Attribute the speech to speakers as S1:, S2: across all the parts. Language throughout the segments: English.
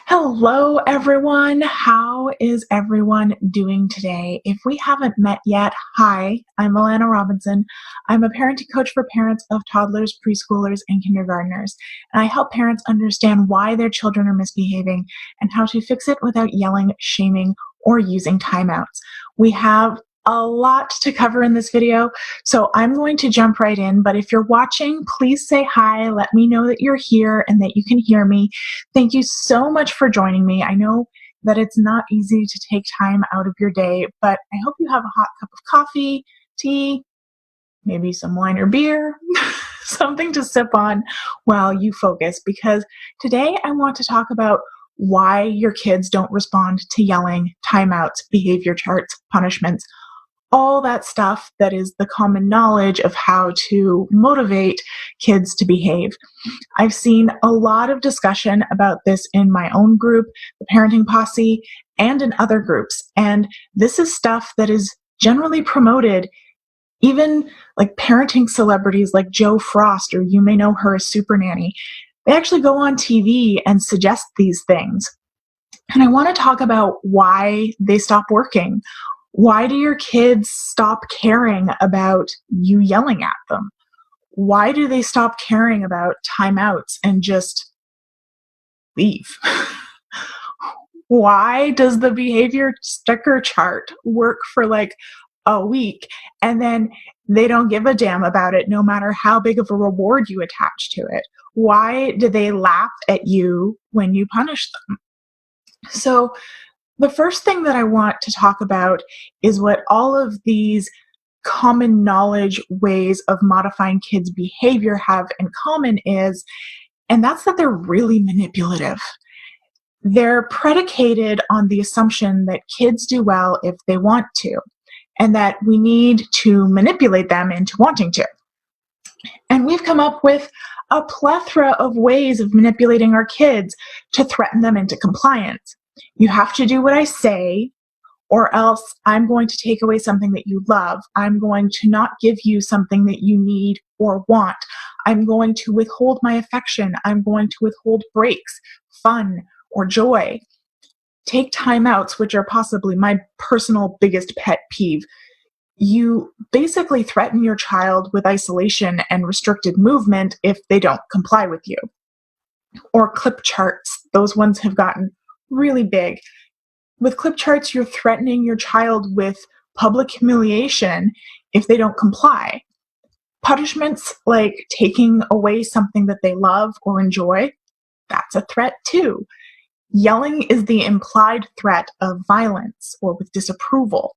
S1: Hello, everyone. How is everyone doing today? If we haven't met yet, hi, I'm Allana Robinson. I'm a parenting coach for parents of toddlers, preschoolers, and kindergartners. And I help parents understand why their children are misbehaving and how to fix it without yelling, shaming, or using timeouts. We have a lot to cover in this video, so I'm going to jump right in. But if you're watching, please say hi. Let me know that you're here and that you can hear me. Thank you so much for joining me. I know that it's not easy to take time out of your day, but I hope you have a hot cup of coffee, tea, maybe some wine or beer, something to sip on while you focus, because today I want to talk about why your kids don't respond to yelling, timeouts, behavior charts, punishments, all that stuff that is the common knowledge of how to motivate kids to behave. I've seen a lot of discussion about this in my own group, the Parenting Posse, and in other groups. And this is stuff that is generally promoted. Even like parenting celebrities like Joe Frost, or you may know her as Super Nanny, they actually go on TV and suggest these things. And I want to talk about why they stop working. Why do your kids stop caring about you yelling at them? Why do they stop caring about timeouts and just leave? Why does the behavior sticker chart work for like a week and then they don't give a damn about it no matter how big of a reward you attach to it? Why do they laugh at you when you punish them? So the first thing that I want to talk about is what all of these common knowledge ways of modifying kids' behavior have in common is, and that's that they're really manipulative. They're predicated on the assumption that kids do well if they want to, and that we need to manipulate them into wanting to. And we've come up with a plethora of ways of manipulating our kids to threaten them into compliance. You have to do what I say, or else I'm going to take away something that you love. I'm going to not give you something that you need or want. I'm going to withhold my affection. I'm going to withhold breaks, fun, or joy. Take timeouts, which are possibly my personal biggest pet peeve. You basically threaten your child with isolation and restricted movement if they don't comply with you. Or clip charts. Those ones have gotten really big. With clip charts, you're threatening your child with public humiliation if they don't comply. Punishments like taking away something that they love or enjoy, that's a threat too. Yelling is the implied threat of violence or with disapproval.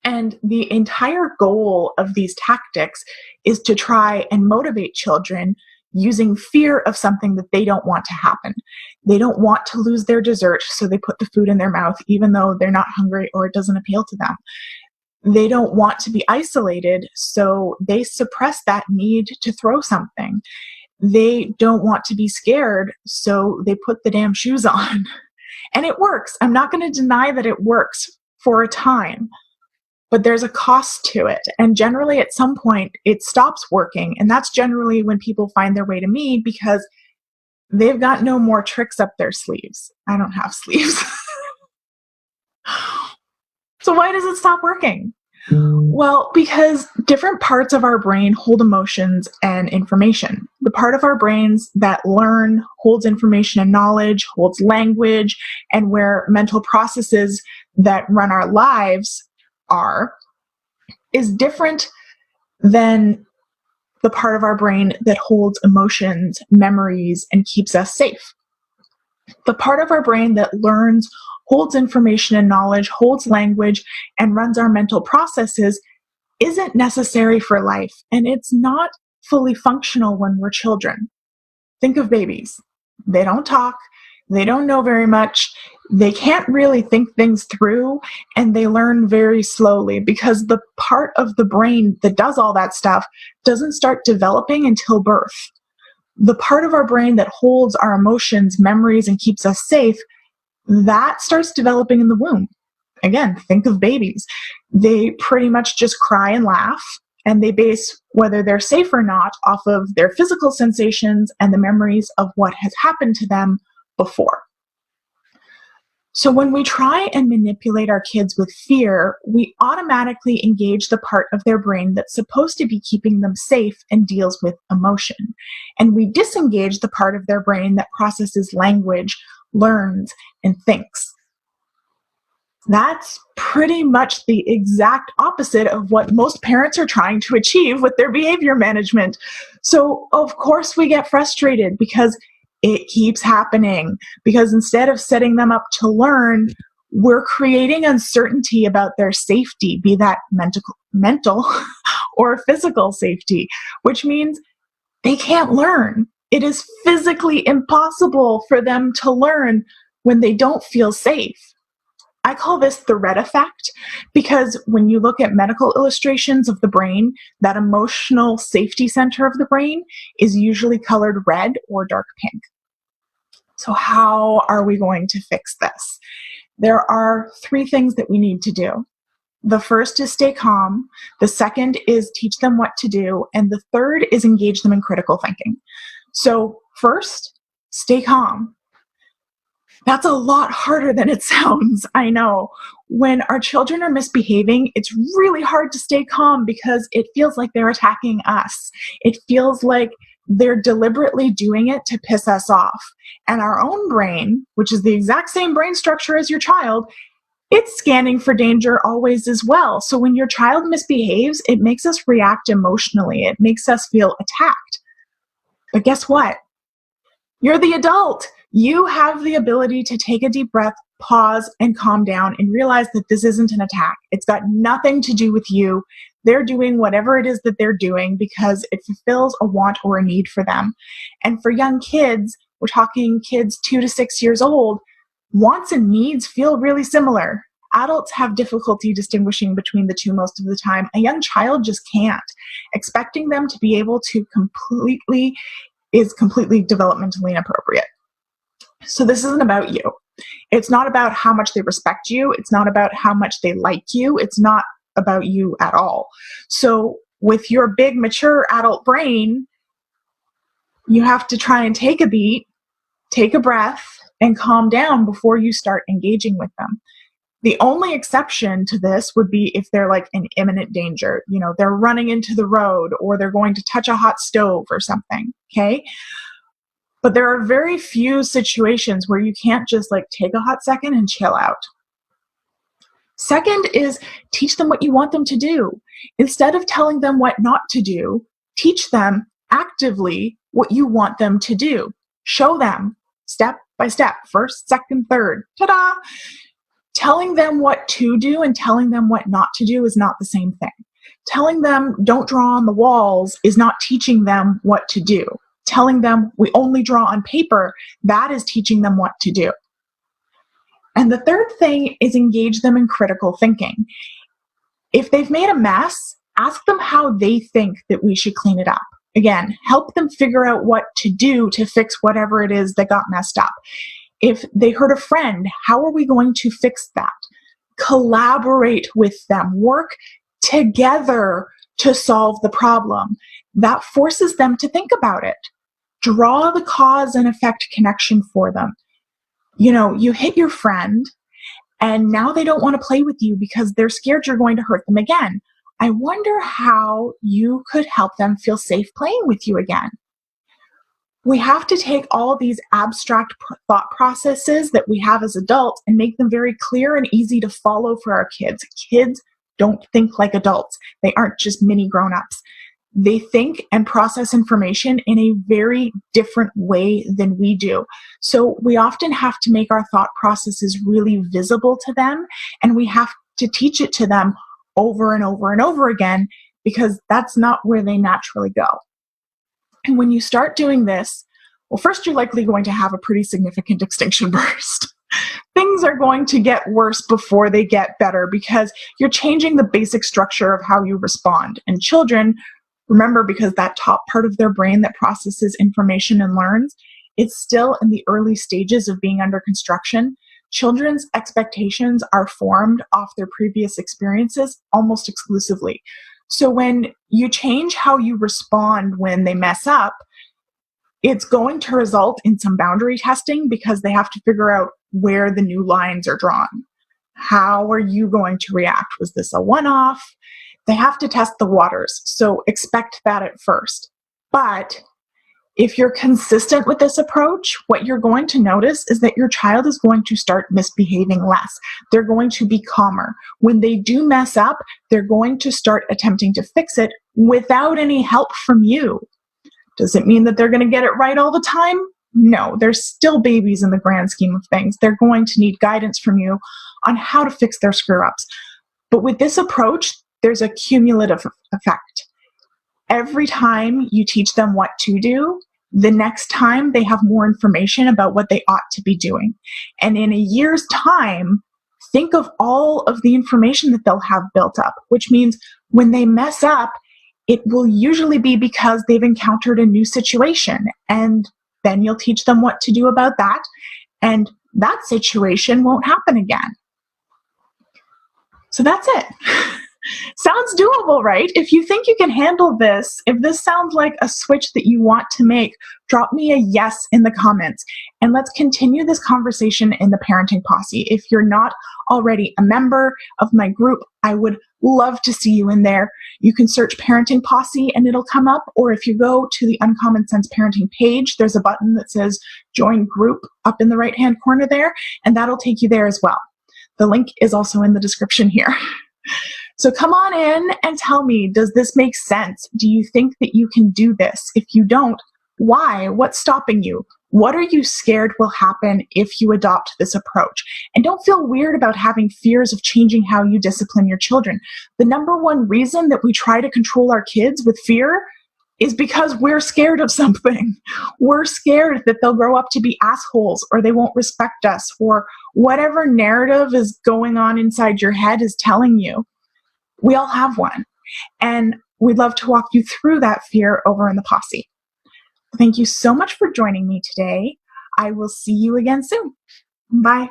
S1: And the entire goal of these tactics is to try and motivate children using fear of something that they don't want to happen. They don't want to lose their dessert, so they put the food in their mouth even though they're not hungry or it doesn't appeal to them. They don't want to be isolated, so they suppress that need to throw something. They don't want to be scared, so they put the damn shoes on. And it works. I'm not going to deny that it works for a time. But there's a cost to it. And generally at some point it stops working. And that's generally when people find their way to me because they've got no more tricks up their sleeves. I don't have sleeves. So why does it stop working? Well, because different parts of our brain hold emotions and information. The part of our brains that learn, holds information and knowledge, holds language, and where mental processes that run our lives is different than the part of our brain that holds emotions, memories, and keeps us safe. The part of our brain that learns, holds information and knowledge, holds language, and runs our mental processes isn't necessary for life, and it's not fully functional when we're children. Think of babies. They don't talk. They don't know very much. They can't really think things through, and they learn very slowly because the part of the brain that does all that stuff doesn't start developing until birth. The part of our brain that holds our emotions, memories, and keeps us safe, that starts developing in the womb. Again, think of babies. They pretty much just cry and laugh, and they base whether they're safe or not off of their physical sensations and the memories of what has happened to them before. So when we try and manipulate our kids with fear, we automatically engage the part of their brain that's supposed to be keeping them safe and deals with emotion. And we disengage the part of their brain that processes language, learns, and thinks. That's pretty much the exact opposite of what most parents are trying to achieve with their behavior management. So, of course, we get frustrated because it keeps happening. Because instead of setting them up to learn, we're creating uncertainty about their safety, be that mental or physical safety, which means they can't learn. It is physically impossible for them to learn when they don't feel safe. I call this the Rhett Effect because when you look at medical illustrations of the brain, that emotional safety center of the brain is usually colored red or dark pink. So how are we going to fix this? There are 3 things that we need to do. The first is stay calm. The second is teach them what to do. And the third is engage them in critical thinking. So first, stay calm. That's a lot harder than it sounds, I know. When our children are misbehaving, it's really hard to stay calm because it feels like they're attacking us. It feels like they're deliberately doing it to piss us off. And our own brain, which is the exact same brain structure as your child, it's scanning for danger always as well. So when your child misbehaves, it makes us react emotionally. It makes us feel attacked. But guess what? You're the adult. You have the ability to take a deep breath, pause, and calm down and realize that this isn't an attack. It's got nothing to do with you. They're doing whatever it is that they're doing because it fulfills a want or a need for them. And for young kids, we're talking kids 2 to 6 years old, wants and needs feel really similar. Adults have difficulty distinguishing between the two most of the time. A young child just can't. Expecting them to be able to is completely developmentally inappropriate. So this isn't about you. It's not about how much they respect you. It's not about how much they like you. It's not about you at all. So with your big, mature adult brain, you have to try and take a beat, take a breath, and calm down before you start engaging with them. The only exception to this would be if they're like in imminent danger. You know, they're running into the road or they're going to touch a hot stove or something, okay? But there are very few situations where you can't just like take a hot second and chill out. Second is teach them what you want them to do. Instead of telling them what not to do, teach them actively what you want them to do. Show them step by step, first, second, third, ta-da! Telling them what to do and telling them what not to do is not the same thing. Telling them don't draw on the walls is not teaching them what to do. Telling them we only draw on paper, that is teaching them what to do. And the third thing is engage them in critical thinking. If they've made a mess, ask them how they think that we should clean it up. Again, help them figure out what to do to fix whatever it is that got messed up. If they hurt a friend, how are we going to fix that? Collaborate with them. Work together to solve the problem. That forces them to think about it. Draw the cause and effect connection for them. You know, you hit your friend and now they don't want to play with you because they're scared you're going to hurt them again. I wonder how you could help them feel safe playing with you again. We have to take all these abstract thought processes that we have as adults and make them very clear and easy to follow for our kids. Kids don't think like adults. They aren't just mini grown-ups. They think and process information in a very different way than we do. So we often have to make our thought processes really visible to them, and we have to teach it to them over and over and over again because that's not where they naturally go. And when you start doing this, well, first you're likely going to have a pretty significant extinction burst. Things are going to get worse before they get better because you're changing the basic structure of how you respond. And children, remember, because that top part of their brain that processes information and learns, it's still in the early stages of being under construction. Children's expectations are formed off their previous experiences almost exclusively. So when you change how you respond when they mess up, It's going to result in some boundary testing because they have to figure out where the new lines are drawn. How are you going to react? Was this a one-off? They have to test the waters, so expect that at first. But if you're consistent with this approach, what you're going to notice is that your child is going to start misbehaving less. They're going to be calmer. When they do mess up, they're going to start attempting to fix it without any help from you. Does it mean that they're going to get it right all the time? No, they're still babies in the grand scheme of things. They're going to need guidance from you on how to fix their screw-ups. But with this approach, there's a cumulative effect. Every time you teach them what to do, the next time they have more information about what they ought to be doing. And in a year's time, think of all of the information that they'll have built up, which means when they mess up, it will usually be because they've encountered a new situation, and then you'll teach them what to do about that, and that situation won't happen again. So that's it. Sounds doable, right? If you think you can handle this, if this sounds like a switch that you want to make, drop me a yes in the comments, and let's continue this conversation in the Parenting Posse. If you're not already a member of my group, I would love to see you in there. You can search Parenting Posse and it'll come up, or if you go to the Uncommon Sense Parenting page, there's a button that says Join Group up in the right-hand corner there, and that'll take you there as well. The link is also in the description here. So come on in and tell me, does this make sense? Do you think that you can do this? If you don't, why? What's stopping you? What are you scared will happen if you adopt this approach? And don't feel weird about having fears of changing how you discipline your children. The number one reason that we try to control our kids with fear is because we're scared of something. We're scared that they'll grow up to be assholes, or they won't respect us, or whatever narrative is going on inside your head is telling you. We all have one, and we'd love to walk you through that fear over in the Posse. Thank you so much for joining me today. I will see you again soon. Bye.